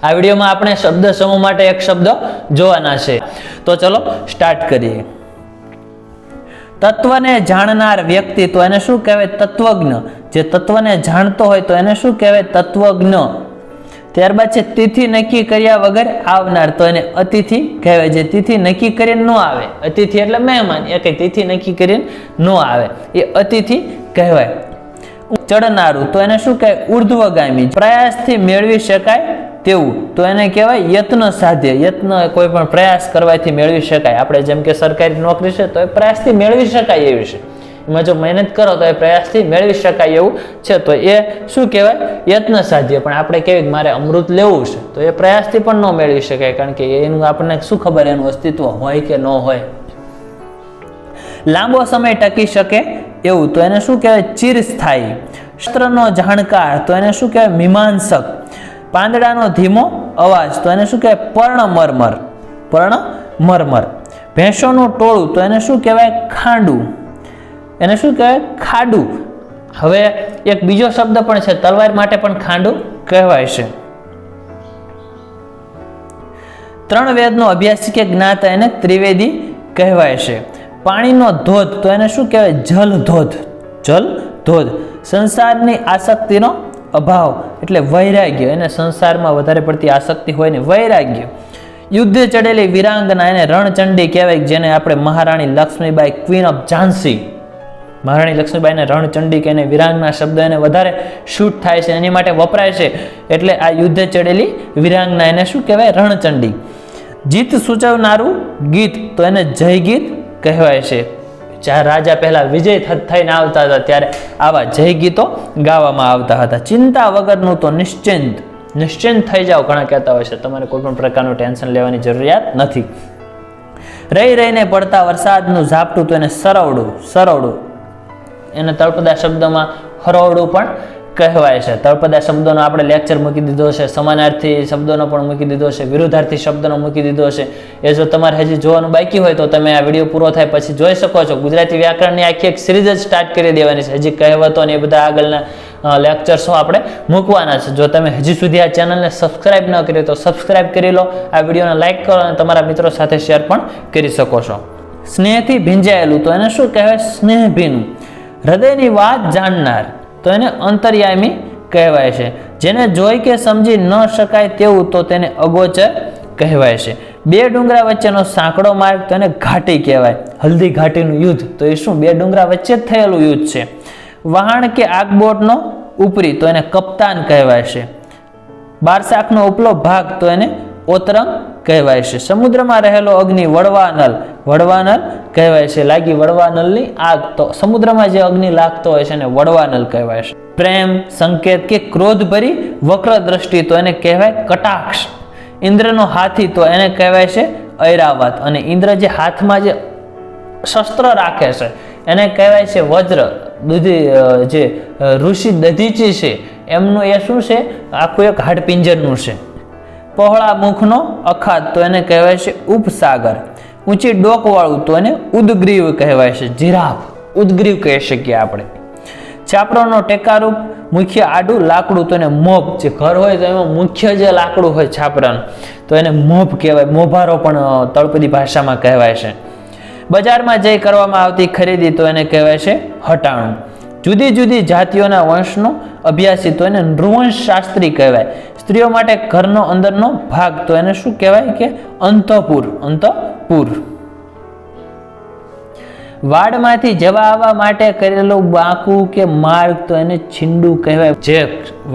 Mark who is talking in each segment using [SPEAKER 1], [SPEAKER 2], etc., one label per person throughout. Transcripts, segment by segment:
[SPEAKER 1] આ વિડીયોમાં આપણે શબ્દ સમૂહ માટે એક શબ્દ જોવાના છે, તો ચલો સ્ટાર્ટ કરીએ। તત્વને જાણનાર વ્યક્તિ તો એને શું કહેવાય? તત્વજ્ઞ। જે તત્વને જાણતો હોય તો એને શું કહેવાય? તત્વજ્ઞ। ત્યારબાદ છે તિથિ નક્કી કર્યા વગર આવનાર, તો એને અતિથિ કહેવાય। જે તિથિ નક્કી કરીને ન આવે, અતિથિ એટલે મહેમાન, એ કઈ તિથિ નક્કી કરીને ન આવે, એ અતિથિ કહેવાય। ચડનારું તો એને શું કહેવાય? ઉર્ધ્વગામી। પ્રયાસથી મેળવી શકાય તેવું તો એને કહેવાય યત્ન સાધ્ય। યત્ન કોઈ પણ પ્રયાસ કરવાથી મેળવી શકાય। આપણે જેમ કે સરકારી નોકરી છે તો એ પ્રયાસથી મેળવી શકાય એવી છે, એમાં જો મહેનત કરો તો એ પ્રયાસથી મેળવી શકાય એવું છે, તો એ શું કહેવાય? યત્ન સાધ્ય। પણ આપણે કહેવાય મારે અમૃત લેવું છે તો એ પ્રયાસથી પણ ન મેળવી શકાય, કારણ કે એનું આપણને શું ખબર એનું અસ્તિત્વ હોય કે ન હોય। લાંબો સમય ટકી શકે એવું તો એને શું કહેવાય? ચિરસ્થાયી। શાસ્ત્રનો જાણકાર તો એને શું કહેવાય? મીમાંસક। પાંદડાનો ધીમો અવાજ તો એને શું કહેવાય? પર્ણમર્મર। પર્ણમર્મર। ભેંસોનું ટોળું તો એને શું કહેવાય? ખાંડું। એને શું કહેવાય? ખાડું। હવે એક બીજો શબ્દ પણ છે, તલવાર માટે પણ ખાંડું કહેવાય છે। ત્રણ વેદનો અભ્યાસી કે જ્ઞાતા એને ત્રિવેદી કહેવાય છે। પાણીનો ધોધ તો એને શું કહેવાય? જલધોધ। જલધોધ। સંસારની આસક્તિનો અભાવ એટલે વૈરાગ્ય। એને સંસારમાં વધારે પડતી આસક્તિ હોય ને વૈરાગ્ય। યુદ્ધે ચડેલી વીરાંગના એને રણચંડી કહેવાય, જેને આપણે મહારાણી લક્ષ્મીબાઈ, ક્વીન ઓફ ઝાંસી, મહારાણી લક્ષ્મીબાઈને રણચંડી કે એને વીરાંગના શબ્દ એને વધારે શૂટ થાય છે, એની માટે વપરાય છે, એટલે આ યુદ્ધે ચડેલી વીરાંગના એને શું કહેવાય? રણચંડી। જીત સૂચવનારું ગીત તો એને જય ગીત કહેવાય છે। જ્યાં રાજા પહેલા વિજય થઈને આવતા હતા ત્યારે આવા જય ગીતો ગાવામાં આવતા હતા। ચિંતા વગરનું તો નિશ્ચિંત થઈ જાઓ, ઘણા કહેતા હોય છે, તમારે કોઈ પણ પ્રકારનું ટેન્શન લેવાની જરૂરિયાત નથી। રહી રહીને પડતા વરસાદનું ઝાપટું તો એને સરવડું। એને તળપદા શબ્દમાં હરોવડું પણ કહેવાય છે। તળપદા શબ્દોનો આપણે લેક્ચર મૂકી દીધો છે, સમાનાર્થી શબ્દોનો પણ મૂકી દીધો છે, વિરુદ્ધાર્થી શબ્દોનો મૂકી દીધો છે। એ જો તમારે હજી જોવાનું બાકી હોય તો તમે આ વિડીયો પૂરો થાય પછી જોઈ શકો છો। ગુજરાતી વ્યાકરણની આખી એક સિરીઝ જ સ્ટાર્ટ કરી દેવાની છે, હજી કહેવતો ને એ બધા આગળના લેક્ચર્સો આપણે મૂકવાના છે। જો તમે હજી સુધી આ ચેનલને સબસ્ક્રાઇબ ન કરી તો સબસ્ક્રાઇબ કરી લો, આ વિડીયોને લાઇક કરો અને તમારા મિત્રો સાથે શેર પણ કરી શકો છો। સ્નેહથી ભીંજાયેલું તો એને શું કહેવાય? સ્નેહભીનું। હૃદયની વાત જાણનાર તો એને અંતર્યામી કહેવાય છે। જેને જોઈ કે સમજી ન શકાય તેવું તો તેને અગોચર કહેવાય છે। બે ડુંગરા વચ્ચેનો સાંકડો માર્ગ તો એને ઘાટી કહેવાય। હલ્દી ઘાટીનું યુદ્ધ તો એ શું? બે ડુંગરા વચ્ચે જ થયેલું યુદ્ધ છે। વહાણ કે આગબોટનો ઉપરી તો એને કપ્તાન કહેવાય છે। બારશાખનો ઉપલો ભાગ તો એને ઓતરંગ કહેવાય છે। સમુદ્રમાં રહેલો અગ્નિ વડવાનલ કહેવાય છે। લાગી વડવાનલની આગ, તો સમુદ્રમાં જે અગ્નિ લાગતો હોય છે એને વડવાનલ કહેવાય છે। પ્રેમ, સંકેત કે ક્રોધ ભરી વક્ર દ્રષ્ટિ તો એને કહેવાય કટાક્ષ। ઇન્દ્રનો હાથી તો એને કહેવાય છે ઐરાવત। અને ઇન્દ્ર જે હાથમાં જે શસ્ત્ર રાખે છે એને કહેવાય છે વજ્ર। જે ઋષિ દધીચી છે એમનું એ શું છે? આખું એક હાડપિંજરનું છે। પહોળા મુખનો અખાત તો એને કહેવાય છે ઉપસાગર। ઊંચી ડોકવાળું તો એને ઉદગ્રીવ કહેવાય છે। જીરાફ, ઉદગ્રીવ કહી શકીએ આપણે। છાપરાનો ટેકારૂપ મુખ્ય આડું લાકડું તો એને મોભ। જે ઘર હોય તો એમાં મુખ્ય જે લાકડું હોય છાપરાનું તો એને મોભ કહેવાય। મોભારો પણ તળપદી ભાષામાં કહેવાય છે। બજારમાં જઈ કરવામાં આવતી ખરીદી તો એને કહેવાય છે હટાણું। જુદી જુદી જાતિઓના વંશનો અભ્યાસી તો એને નૃવંશ શાસ્ત્રી કહેવાય। સ્ત્રીઓ માટે ઘરનો અંદરનો ભાગ તો એને શું કહેવાય? કે અંતઃપુર। વાડમાંથી જવા આવવા માટે કરેલું બાંકું કે માર્ગ તો એને છીંડું કહેવાય। જે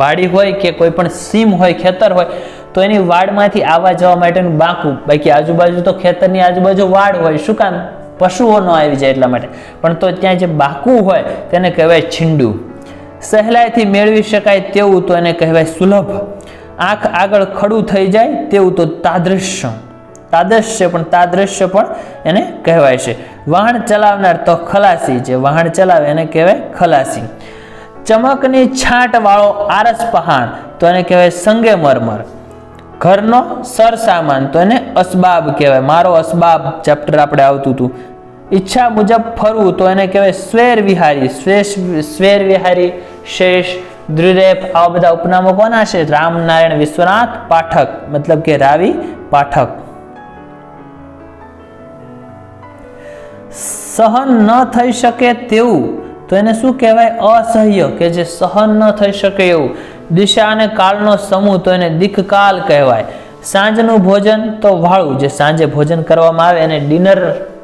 [SPEAKER 1] વાડી હોય કે કોઈ પણ સીમ હોય, ખેતર હોય, તો એની વાડમાંથી આવવા જવા માટેનું બાંકું। બાકી આજુબાજુ તો ખેતરની આજુબાજુ વાડ હોય, શું કામ? પશુઓ ન આવી જાય એટલા માટે, પણ તો ત્યાં જે બાંકું હોય તેને કહેવાય છીંડું। સહેલાઈથી મેળવી શકાય તેવું તો એને કહેવાય સુલભ। આંખ આગળ ખડું થઈ જાય તેવું તો તાદૃશ્ય પણ તાદૃશ્ય પણ એને કહેવાય છે। વાહન ચલાવનાર તો ખલાસી। જે વાહન ચલાવે એને કહેવાય ખલાસી। ચમકની છાંટ વાળો આરસ પહાણ તો એને કહેવાય સંગેમરમર। ઘરનો સરસામાન તો એને અસબાબ કહેવાય। મારો અસબાબ ચેપ્ટર આપણે આવતું હતું। ઈચ્છા મુજબ ફરવું તો એને કહેવાય સ્વેર વિહારી। સ્વેર વિહારી, શેષ, દ્વિરેફ, આવા બધા ઉપનામો કોના છે? રામનારાયણ વિશ્વનાથ પાઠક, મતલબ કે રાવી પાઠક. સહન ન થઈ શકે તેવું તો એને શું કહેવાય? અસહ્ય, કે જે સહન ન થઈ શકે એવું. દિશા અને કાળનો સમૂહ તો એને દિક્કાલ કહેવાય. સાંજનું ભોજન તો વાળું, જે સાંજે ભોજન કરવામાં આવે એને ડિનર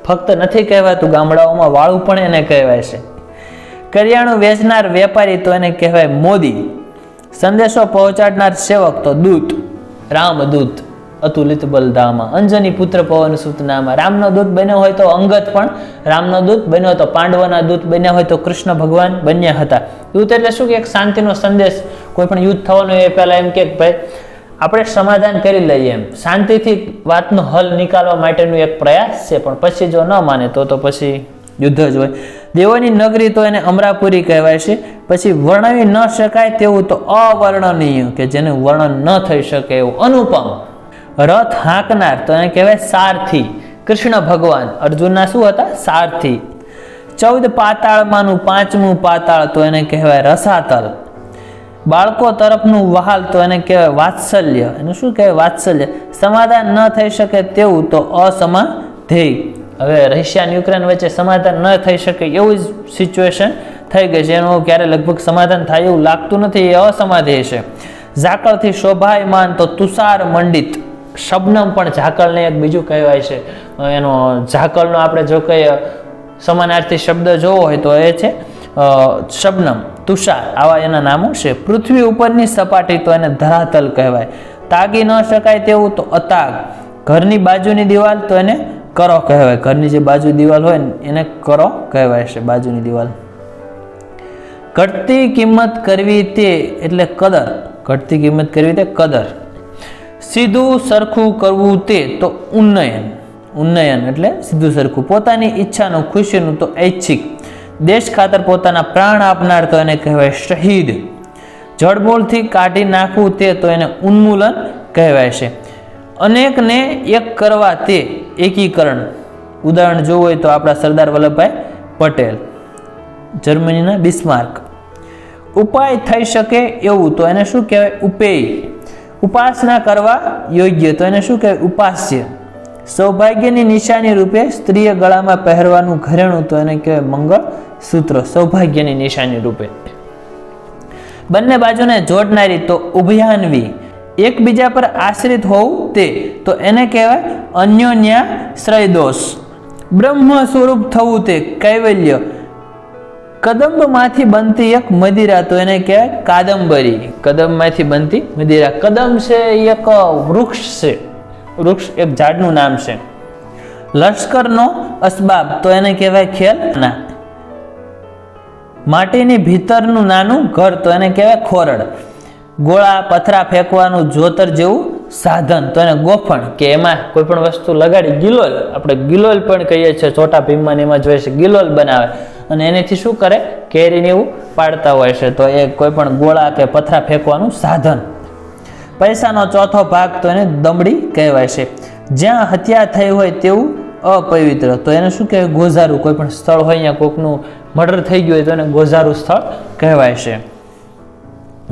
[SPEAKER 1] ફક્ત નથી કહેવાતું, ગામડાઓમાં વાળું પણ એને કહેવાય છે. કરિયાણું વેચનાર વેપારી તો એને કહેવાય મોદી. સંદેશો પહોંચાડનાર સેવક તો દૂત, રામદૂત. અતુલિત બલધામા અંજની પુત્ર પવન સુત નામા. રામનો દૂત બન્યો હોય તો અંગદ પણ રામનો દૂત બન્યો હતો. પાંડવોના દૂત બન્યા હોય તો કૃષ્ણ ભગવાન બન્યા હતા. દૂત એટલે શું કે એક શાંતિનો સંદેશ. કોઈ પણ યુદ્ધ થવાનું એ પહેલા એમ કે ભાઈ આપણે સમાધાન કરી લઈએ, એમ શાંતિથી વાતનો હલ નીકાળવા માટેનું એક પ્રયાસ છે. પણ પછી જો ન માને તો પછી યુદ્ધ જ હોય. દેવોની નગરી તો એને અમરાપુરી કહેવાય છે. પછી વર્ણવી ન શકાય તેવું તો અવર્ણનીય, કે જેનું વર્ણન ન થઈ શકે એવું. અનુપમ, રથ હાંકનાર તો એને કહેવાય સારથી. કૃષ્ણ ભગવાન અર્જુનના શું હતા? સારથી. 14 પાતાળમાંનું 5મું પાતાળ તો એને કહેવાય રસાતલ. બાળકો તરફનું વહાલ તો એને કહેવાય વાત્સલ્ય. એનું શું કહેવાય? વાત્સલ્ય. સમાધાન ન થઈ શકે તેવું તો અસમાધેય. હવે રશિયા અને યુક્રેન વચ્ચે સમાધાન ન થઈ શકે એવું જ સિચ્યુએશન થઈ ગઈ છે. એનું ક્યારે લગભગ સમાધાન થાય એવું લાગતું નથી, એ અસમાધેય છે. ઝાકળથી શોભાયમાન તો તુષાર મંડિત. શબનમ પણ ઝાકળને એક બીજું કહેવાય છે. એનો ઝાકળનો આપણે જો કઈ સમાનાર્થી શબ્દ જોવો હોય તો એ છે શબનમ, તુષાર, આવા એના નામો છે. પૃથ્વી ઉપરની સપાટી તો એને ધરાતલ કહેવાય. તાગી ન શકાય તેવું તો અતાગ. ઘરની બાજુની દિવાલ તો એને કરો કહેવાય. ઘરની જે બાજુ દિવાલ હોય ને એને કરો કહેવાય છે, બાજુની દિવાલ. ઘટતી કિંમત કરવી તે એટલે કદર. ઘટતી કિંમત કરવી તે કદર. સીધું સરખું કરવું તે તો ઉન્નયન. ઉન્નયન એટલે સીધું સરખું. પોતાની ઈચ્છાનું, ખુશીનું તો ઐચ્છિક. દેશ ખાતર પોતાના પ્રાણ આપનાર તો એને કહેવાય શહીદ. જળમૂળથી કાઢી નાખવું તે તો એને ઉન્મૂલન કહેવાય છે. અનેકને એક કરવા તે એકીકરણ. ઉદાહરણ જોવું હોય તો આપણા સરદાર વલ્લભભાઈ પટેલ, જર્મનીના બિસ્માર્ક. ઉપાય થઈ શકે એવું તો એને શું કહેવાય? ઉપેય. ઉપાસના કરવા યોગ્ય તો એને શું કહેવાય? ઉપાસ્ય. સૌભાગ્યની નિશાની રૂપે સ્ત્રીએ ગળામાં પહેરવાનું ઘરેણું તો એને કહેવાય મંગળ સૂત્ર. સૌભાગ્યની નિશાની રૂપે. બંને બાજુને જોડનારી તો ઉભયાન્વી. એકબીજા પર આશ્રિત હોવું તે તો એને કહેવાય અન્યોન્યાશ્રય દોષ. બ્રહ્મ સ્વરૂપ થવું તે કૈવલ્ય. કદંબમાંથી બનતી એક મદિરા તો એને કહેવાય કાદંબરી. કદંબમાંથી બનતી મદિરા. કદમ છે એ એક વૃક્ષ છે, વૃક્ષ એક ઝાડનું નામ છે. લશ્કરનો અસબાબ તો એને કહેવાય ખેલના. માટીની ભીતરનું નાનું ઘર તો એને કહેવાય ખોરડ. ગોળા પથરા ફેંકવાનું જોતર જેવું સાધન તો એને ગોફણ, કે એમાં કોઈ પણ વસ્તુ લગાડી ગિલોલ, આપણે ગિલોલ પણ કહીએ છીએ, છોટા ભીમમાં એમાં જોઈએ છે ગિલોલ બનાવે અને એનેથી શું કરે? કેરીને એવું પાડતા હોય છે. તો એ કોઈ પણ ગોળા કે પથરા ફેંકવાનું સાધન. પૈસાનો ચોથો ભાગ તો એને દમડી કહેવાય છે. જ્યાં હત્યા થઈ હોય તેવું અપવિત્ર તો એને શું કહેવાય? ગોઝારું. કોઈ પણ સ્થળ હોય અહીંયા કોકનું મર્ડર થઈ ગયું હોય તો એને ગોઝારું સ્થળ કહેવાય છે.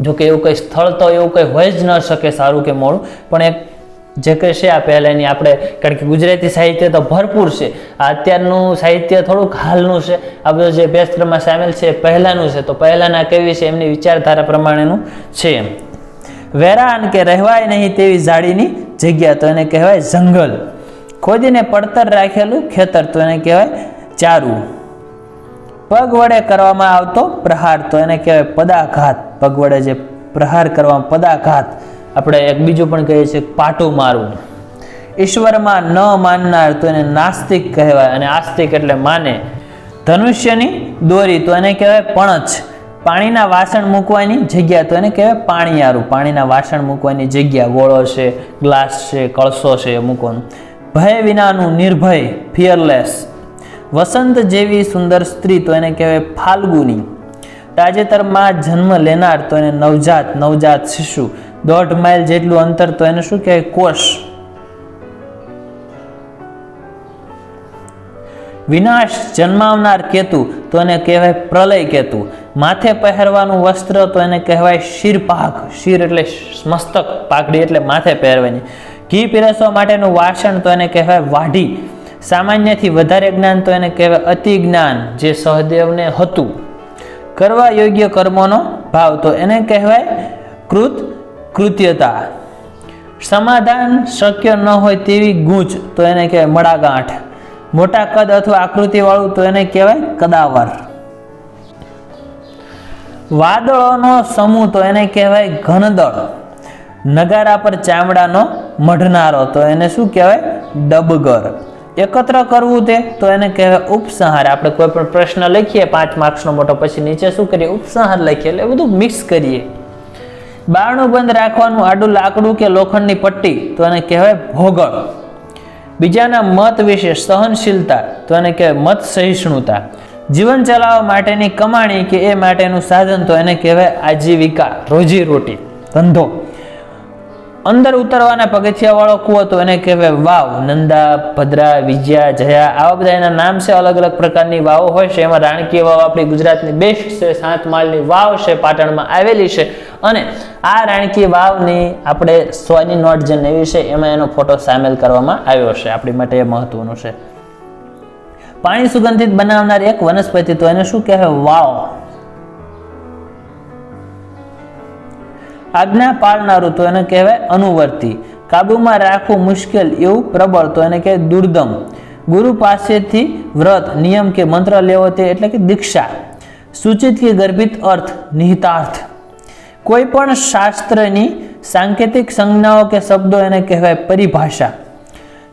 [SPEAKER 1] જોકે એવું કંઈ સ્થળ તો એવું કંઈ હોય જ ન શકે સારું કે મોડું, પણ એક જે કંઈ છે આ પહેલાંની આપણે, કારણ કે ગુજરાતી સાહિત્ય તો ભરપૂર છે. આ અત્યારનું સાહિત્ય થોડુંક હાલનું છે. આ બધું જે અભ્યાસક્રમમાં સામેલ છે પહેલાંનું છે. તો પહેલાંના કેવી છે એમની વિચારધારા પ્રમાણેનું છે. વેરાન કે રહેવાય નહીં તેવી ઝાડીની જગ્યા તો એને કહેવાય જંગલ. ખોદીને પડતર રાખેલું ખેતર તો એને કહેવાય ચારું. પગ વડે કરવામાં આવતો પ્રહાર તો એને કહેવાય પદાઘાત. પગ વડે જે પ્રહાર કરવામાં પદાઘાત. આપણે એક બીજું પણ કહીએ છીએ પાટું મારવું. ઈશ્વરમાં ન માનનાર તો એને નાસ્તિક કહેવાય અને આસ્તિક એટલે માને. ધનુષ્યની દોરી તો એને કહેવાય પણછ. પાણીના વાસણ મૂકવાની જગ્યા તો એને કહેવાય પાણીયારું. પાણીના વાસણ મૂકવાની જગ્યા, ગોળો છે, ગ્લાસ છે, કળશો છે એ મૂકવાનું. ભય વિનાનું નિર્ભય, ફિયરલેસ. વસંત જેવી સુંદર સ્ત્રી તો એને કહેવાય ફાલ્ગુની. તાજેતરમાં જન્મ લેનાર તો એને નવજાત, નવજાત શિશુ. 1.5 માઇલ જેટલું અંતર તો એને શું કહેવાય? કોષ. વિનાશ જન્માવનાર કેતુ તો એને કહેવાય પ્રલય કેતુ. માથે પહેરવાનું વસ્ત્ર તો એને કહેવાય શિરપાઘ. શિર એટલે મસ્તક, પાઘડી એટલે માથે પહેરવાની. ઘી પીરસવા માટેનું વાસણ તો એને કહેવાય વાઢી. સામાન્યથી વધારે જ્ઞાન તો એને કહેવાય અતિ જ્ઞાન, જે સહદેવને હતું. કરવા યોગ્ય કર્મોનો ભાવ તો એને કહેવાય કૃત્યતા. સમાધાન શક્ય ન હોય તેવી ગૂંચ તો એને કહેવાય મડાગાંઠ. મોટા કદ અથવા આકૃતિ વાળું તો એને કહેવાય કદાવર. વાદળોનો સમૂહ તો એને કહેવાય ઘનદળ. નગારા પર ચામડાનો મઢનારો તો એને શું કહેવાય ડબગર. એકત્ર કરવું તે તો એને કહેવાય ઉપસંહાર. આપણે કોઈ પણ પ્રશ્ન લખીએ 5 માર્ક્સનો મોટો, પછી નીચે શું કરીએ ઉપસંહાર લખીએ, એટલે બધું મિક્સ કરીએ. બારણું બંધ રાખવાનું આડું લાકડું કે લોખંડની પટ્ટી તો એને કહેવાય ભોગળ. બીજાના મત વિશે સહનશીલતા તો એને કહેવાય મત સહિષ્ણુતા. જીવન ચલાવવા માટેની કમાણી કે એ માટેનું સાધન તો એને કહેવાય આજીવિકા, રોજીરોટી, ધંધો. અંદર ઉતરવાના પગથિયા વાળો કૂવો તો એને કહેવાય વાવ. નંદા, ભદ્રા, વિજયા, જયા આવા બધા એના નામ છે. અલગ અલગ પ્રકારની વાવો હોય છે. એમાં રાણકી વાવ આપણી ગુજરાતની બેસ્ટ છે. 7 માળની વાવ છે, પાટણમાં આવેલી છે. અને આ રાણકી વાવની આપણે 100ની નોટ જે નવી છે એમાં એનો ફોટો સામેલ કરવામાં આવ્યો છે. આપણી માટે એ મહત્વનું છે. પાણી સુગંધિત બનાવનાર એક વનસ્પતિ તો એને શું કહેવાય વાવ. આજ્ઞા પાળનારું તો એને કહેવાય અનુવર્તી. કાબુમાં રાખવું મુશ્કેલ એવું પ્રબળ તો એને કહેવાય દુર્દમ. ગુરુ પાસેથી વ્રત, નિયમ કે મંત્ર લેવો તે એટલે કે દીક્ષા. સૂચિત કે ગર્ભિત અર્થ નિહિતાર્થ. કોઈ પણ શાસ્ત્રની સાંકેતિક સંજ્ઞાઓ કે શબ્દો એને કહેવાય પરિભાષા.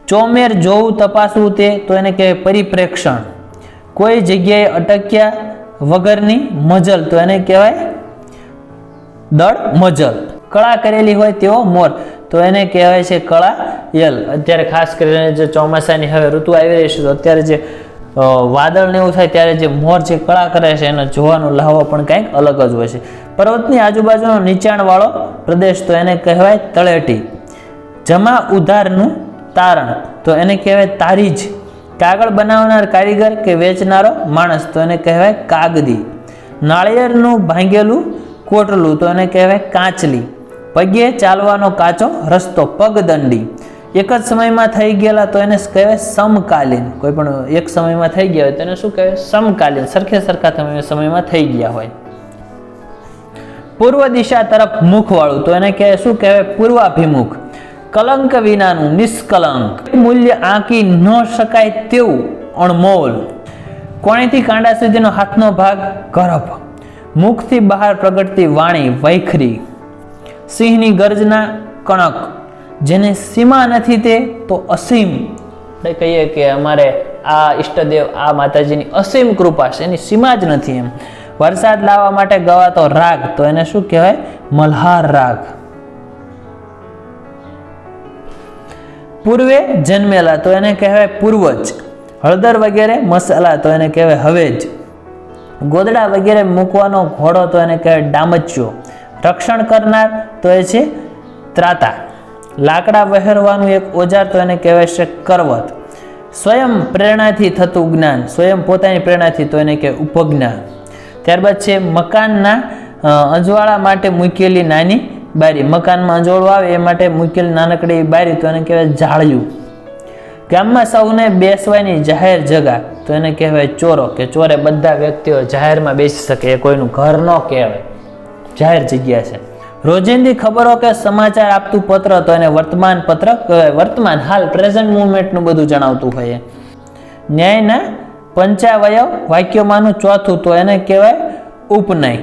[SPEAKER 1] ચોમેર જોવું, તપાસવું તે તો એને કહેવાય પરિપ્રેક્ષણ. કોઈ જગ્યાએ અટક્યા વગરની મજલ તો એને કહેવાય દળ મજલ. કળા કરેલી હોય તેવો મોર તો એને કહેવાય છે કળાયલ. અત્યારે ખાસ કરીને જે ચોમાસાની હવે ઋતુ આવી રહી છે તો અત્યારે જે વાદળ ને એવું થાય ત્યારે જે મોર જે કળા કરે છે એને જોવાનો લહાવો પણ કંઈક અલગ જ હોય છે. પર્વતની આજુબાજુનો નીચાણવાળો પ્રદેશ તો એને કહેવાય તળેટી. જમા ઉધારનું તારણ તો એને કહેવાય તારીજ. કાગળ બનાવનાર કારીગર કે વેચનારો માણસ તો એને કહેવાય કાગદી. નાળિયેરનું ભાંગેલું કોટલું તો એને કહેવાય કાચલી. પગે ચાલવાનો કાચો રસ્તો પગદંડી. એક જ સમયમાં થઈ ગયેલા તો એને કહેવાય સમકાલીન. કોઈ પણ એક સમયમાં થઈ ગયા હોય તો એને શું કહેવાય સમકાલીન. સરખે સરખા સમયમાં થઈ ગયા હોય. પૂર્વ દિશા તરફ મુખવાળું તો એને કહેવાય શું કહેવાય પૂર્વાભિમુખ. કલંક વિનાનું નિષ્કલંક. મૂલ્ય આંકી ન શકાય તેવું અણમોલ. કોણીથી કાંડા સુધીનો હાથનો ભાગ ગરભ. મુખથી બહાર પ્રગટતી વાણી વૈખરી. સિંહની ગર્જના કણક. જેને સીમા નથી તે તો અસીમ. આપણે કહીએ કે અમારે આ ઈષ્ટદેવ આ માતાજીની અસીમ કૃપા છે, એની સીમા જ નથી એમ. વરસાદ લાવવા માટે ગવાતો રાગ તો એને શું કહેવાય મલ્હાર રાગ. પૂર્વે જન્મેલા તો એને કહેવાય પૂર્વજ. હળદર વગેરે મસાલા તો એને કહેવાય હવેજ. ગોદડા વગેરે મૂકવાનો ઘોડો તો એને કહેવાય ડામચ્યો. રક્ષણ કરનાર તો એ છે ત્રાતા. લાકડા વહેરવાનું એક ઓજાર તો એને કહેવાય છે કરવત. સ્વયં પ્રેરણાથી થતું જ્ઞાન, સ્વયં પોતાની પ્રેરણાથી તો એને કહેવાય ઉપજ્ઞાન. ત્યારબાદ છે મકાનના અજવાળા માટે મૂકેલી નાની બારી. મકાનમાં અજવાળું આવે એ માટે મૂકેલી નાનકડી બારી તો એને કહેવાય જાળિયું. ગામમાં સૌને બેસવાની જાહેર જગા તો એને કહેવાય ચોરો, કે ચોરે બધા વ્યક્તિઓ જાહેરમાં બેસી શકે. એ કોઈનું ઘર ન કહેવાય, જાહેર જગ્યા છે. રોજિંદી ખબરો કે સમાચાર આપતું પત્ર તો એને વર્તમાન પત્ર કહેવાય. વર્તમાન હાલ પ્રેઝન્ટ મુવમેન્ટનું બધું જણાવતું હોય. ન્યાયના પંચાવયવ વાક્યોમાંનું ચોથું તો એને કહેવાય ઉપનય.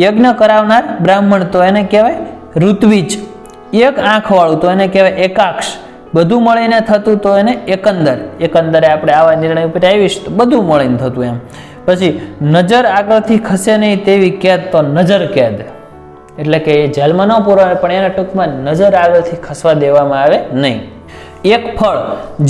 [SPEAKER 1] યજ્ઞ કરાવનાર બ્રાહ્મણ તો એને કહેવાય ઋત્વિજ. એક આંખવાળું તો એને કહેવાય એકાક્ષ. બધું મળીને થતું તો એને એકંદર. એકંદરે આપણે આવા નિર્ણય ઉપર આવીશ તો બધું મળીને થતું એમ. પછી નજર આગળથી ખસે નહીં તેવી કેદ તો નજર કેદ. એટલે કે એ જેલમાં ન પૂરવાય પણ એને ટૂંકમાં નજર આગળથી ખસવા દેવામાં આવે નહીં. એક ફળ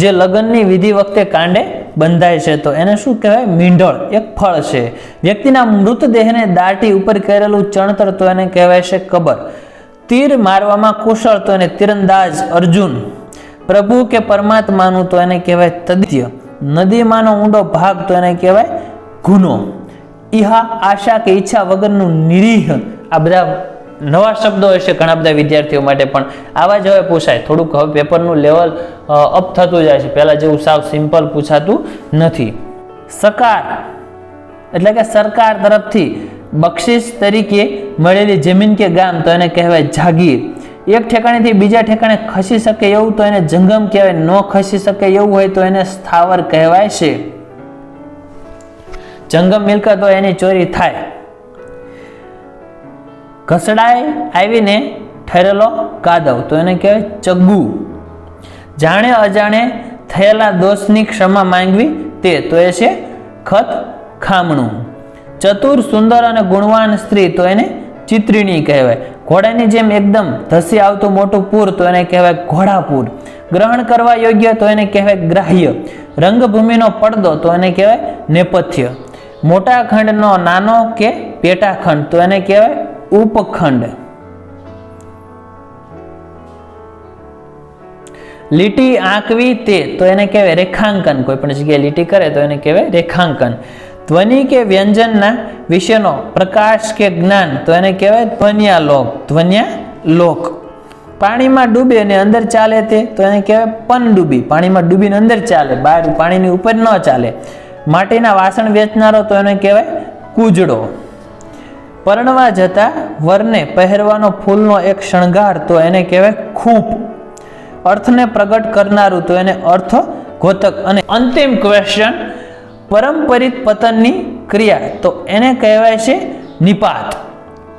[SPEAKER 1] જે લગ્નની વિધિ વખતે કાંડે બંધાય છે તો એને શું કહેવાય મીંઢળ. એક ફળ છે. વ્યક્તિના મૃતદેહને દાટી ઉપર કરેલું ચણતર તો એને કહેવાય છે કબર. તીર મારવામાં કુશળ તો એને તીરંદાજ અર્જુન. પ્રભુ કે પરમાત્માનું તો એને કહેવાય તદિત્ય. નદીમાંનો ઊંડો ભાગ તો એને કહેવાય ગુનો. ઈહા આશા કે ઈચ્છા વગરનું નિરીહ, આ બધા નવા શબ્દો હશે ઘણા બધા વિદ્યાર્થીઓ માટે, પણ આવા જ હવે પૂછાય. થોડુંક હવે પેપરનું લેવલ અપ થતું જાય છે, પહેલા જેવું સાવ સિમ્પલ પૂછાતું નથી. સકાર એટલે કે સરકાર તરફથી બક્ષિસ તરીકે મળેલી જમીન કે ગામ તો એને કહેવાય જાગીર. એક ઠેકાણેથી બીજા ઠેકાણે ખસી શકે એવું તો એને જંગમ કહેવાય. ન ખસી શકે એવું હોય તો એને સ્થાવર કહેવાય છે. જંગમ મિલકત હોય એની ચોરી થાય. ઘસડાઈ આવીને ઠરેલો કાદવ તો એને કહેવાય ચગ્ગુ. જાણે અજાણે થયેલા દોષની ક્ષમા માંગવી તે તો એ છે ખત ખામણું. ચતુર, સુંદર અને ગુણવાન સ્ત્રી તો એને ચિત્રીણી કહેવાય. ઘોડાની જેમ એકદમ ધસી આવતું મોટું પૂર તો એને કહેવાય ઘોડાપૂર. ગ્રહણ કરવા યોગ્ય તો એને કહેવાય ગ્રાહ્ય. રંગભૂમિનો પડદો તો એને કહેવાય નેપથ્ય. મોટા ખંડનો નાનો કે પેટા ખંડ તો એને કહેવાય ઉપખંડ. લીટી આંકવી તે તો એને કહેવાય રેખાંકન. કોઈ પણ જગ્યાએ લીટી કરે તો એને કહેવાય રેખાંકન. ધ્વનિ કે વ્યંજનના વિશેનો પ્રકાશ કે જ્ઞાન તો એને કહેવાય ધ્વન્યાલોક. ધ્વન્યાલોક. પાણીમાં ડૂબે અને અંદર ચાલે તે તો એને કહેવાય પનડૂબી. પાણીમાં ડૂબીને અંદર ચાલે, બહાર પાણીની ઉપર ન ચાલે. માટીના વાસણ વેચનારો તો એને કહેવાય કૂજડો. પરણવા જતા વરને પહેરવાનો ફૂલનો એક શણગાર તો એને કહેવાય ખૂપ. અર્થને પ્રગટ કરનારું તો એને અર્થઘોતક. અને અંતિમ ક્વેશ્ચન, પરંપરિત પતનની ક્રિયા તો એને કહેવાય છે નિપાત.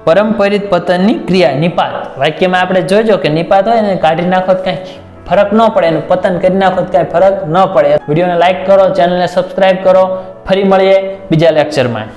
[SPEAKER 1] પરંપરિત પતનની ક્રિયા નિપાત. વાક્યમાં આપણે જોઈજો કે નિપાત હોય ને કાઢી નાખો તો કાંઈ ફરક ન પડે, એનું પતન કરી નાખો તો કાંઈ ફરક ન પડે. વિડીયોને લાઈક કરો, ચેનલને સબસ્ક્રાઈબ કરો. ફરી મળીએ બીજા લેક્ચરમાં.